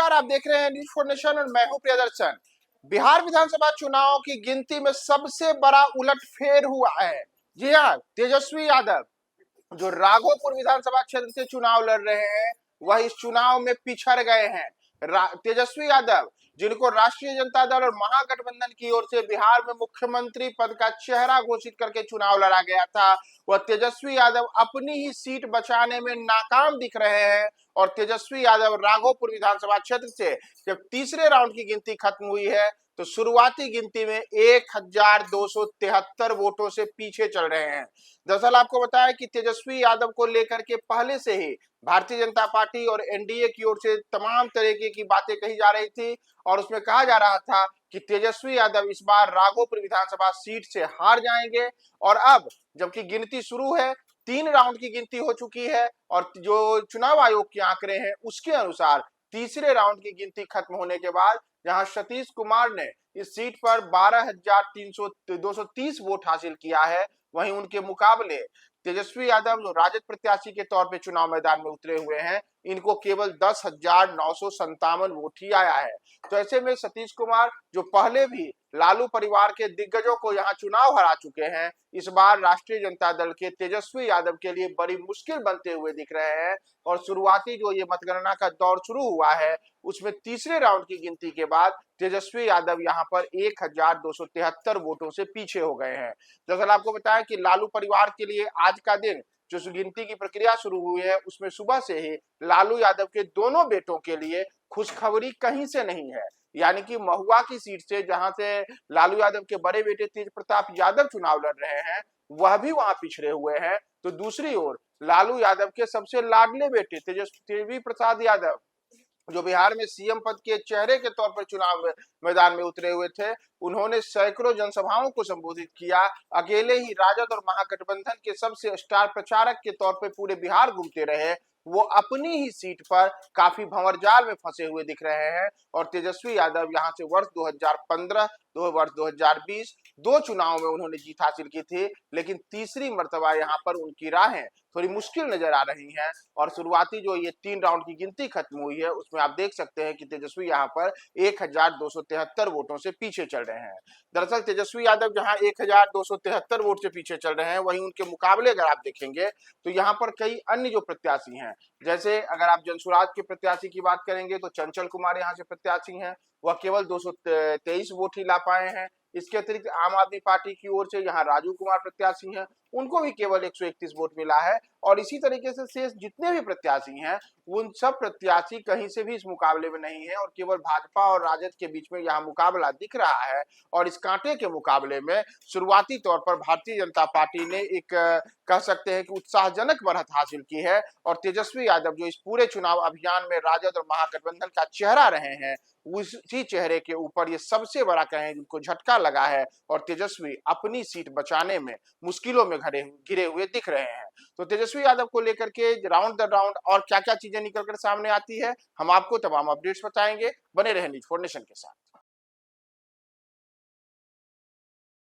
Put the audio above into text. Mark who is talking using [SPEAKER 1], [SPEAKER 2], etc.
[SPEAKER 1] नमस्कार, आप देख रहे हैं न्यूज फॉर नेशन और मैं हूं प्रियदर्शन। बिहार विधानसभा चुनाव की गिनती में सबसे बड़ा उलटफेर हुआ है। जी हाँ, तेजस्वी यादव जो राघोपुर विधानसभा क्षेत्र से चुनाव लड़ रहे हैं वह इस चुनाव में पिछड़ गए हैं। तेजस्वी यादव जिनको राष्ट्रीय जनता दल और महागठबंधन की ओर से बिहार में मुख्यमंत्री पद का चेहरा घोषित करके चुनाव लड़ा गया था, वह तेजस्वी यादव अपनी ही सीट बचाने में नाकाम दिख रहे हैं। और तेजस्वी यादव राघोपुर विधानसभा क्षेत्र से जब तीसरे राउंड की गिनती खत्म हुई है तो शुरुआती गिनती में 1273 वोटों से पीछे चल रहे हैं। दरअसल आपको बताया कि तेजस्वी यादव को लेकर के पहले से ही भारतीय जनता पार्टी और एनडीए की ओर से तमाम तरीके की बातें कही जा रही थी और उसमें कहा जा रहा था कि तेजस्वी यादव इस बार राघोपुर विधानसभा सीट से हार जाएंगे। और अब जबकि गिनती शुरू है, 3 राउंड की गिनती हो चुकी है और जो चुनाव आयोग के आंकड़े हैं उसके अनुसार तीसरे राउंड की गिनती खत्म होने के बाद जहां सतीश कुमार ने इस सीट पर 12,230 वोट हासिल किया है, वहीं उनके मुकाबले तेजस्वी यादव जो राजद प्रत्याशी के तौर पे चुनाव मैदान में उतरे हुए हैं, इनको केवल 10,957 वोट ही आया है। तो ऐसे में सतीश कुमार जो पहले भी लालू परिवार के दिग्गजों को यहाँ चुनाव हरा चुके हैं, इस बार राष्ट्रीय जनता दल के तेजस्वी यादव के लिए बड़ी मुश्किल बनते हुए दिख रहे हैं। और शुरुआती जो ये मतगणना का दौर शुरू हुआ है उसमें तीसरे राउंड की गिनती के बाद तेजस्वी यादव यहाँ पर 1273 वोटों से पीछे हो गए हैं। दरअसल आपको बताया कि लालू परिवार के लिए आज का दिन जो गिनती की प्रक्रिया शुरू हुई है उसमें सुबह से ही लालू यादव के दोनों बेटों के लिए खुशखबरी कहीं से नहीं है। यानी कि महुआ की सीट से जहां से लालू यादव के बड़े बेटे तेज प्रताप यादव चुनाव लड़ रहे हैं, वह भी वहां पिछड़े हुए हैं। तो दूसरी ओर लालू यादव के सबसे लाडले बेटे तेजस्वी प्रसाद यादव जो बिहार में सीएम पद के चेहरे के तौर पर चुनाव मैदान में उतरे हुए थे, उन्होंने सैकड़ों जनसभाओं को संबोधित किया। अकेले ही राजद और महागठबंधन के सबसे स्टार प्रचारक के तौर पर पूरे बिहार घूमते रहे। वो अपनी ही सीट पर काफी भंवरजाल में फंसे हुए दिख रहे हैं। और तेजस्वी यादव यहाँ से वर्ष 2015 वर्ष 2020 दो चुनाव में उन्होंने जीत हासिल की थी, लेकिन तीसरी मर्तबा यहाँ पर उनकी राहें थोड़ी मुश्किल नजर आ रही हैं। और शुरुआती जो ये 3 राउंड की गिनती खत्म हुई है उसमें आप देख सकते हैं कि तेजस्वी यहाँ पर 1273 वोटों से पीछे चल रहे हैं। दरअसल तेजस्वी यादव जहां 1273 वोट से पीछे चल रहे हैं, वहीं उनके मुकाबले अगर आप देखेंगे तो यहाँ पर कई अन्य जो प्रत्याशी हैं, जैसे अगर आप जनसुराज के प्रत्याशी की बात करेंगे तो चंचल कुमार यहाँ से प्रत्याशी हैं, वह केवल 223 वोट ही ला पाए हैं। इसके अतिरिक्त आम आदमी पार्टी की ओर से यहाँ राजू कुमार प्रत्याशी हैं, उनको भी केवल 131 वोट मिला है। और इसी तरीके से शेष जितने भी प्रत्याशी हैं उन सब प्रत्याशी कहीं से भी इस मुकाबले में नहीं है और केवल भाजपा और राजद के बीच में यहाँ मुकाबला दिख रहा है। और इस कांटे के मुकाबले में शुरुआती तौर पर भारतीय जनता पार्टी ने एक कह सकते हैं कि उत्साहजनक बढ़त हासिल की है। और तेजस्वी यादव जो इस पूरे चुनाव अभियान में राजद और महागठबंधन का चेहरा रहे हैं, उसी चेहरे के ऊपर ये सबसे बड़ा कहें जिनको झटका लगा है और तेजस्वी अपनी सीट बचाने में मुश्किलों में घिरे हुए दिख रहे हैं। तो तेजस्वी यादव को लेकर के राउंड दर राउंड और क्या क्या चीजें निकल कर सामने आती है, हम आपको तमाम अपडेट्स बताएंगे। बने रहे न्यूज फॉर नेशन के साथ।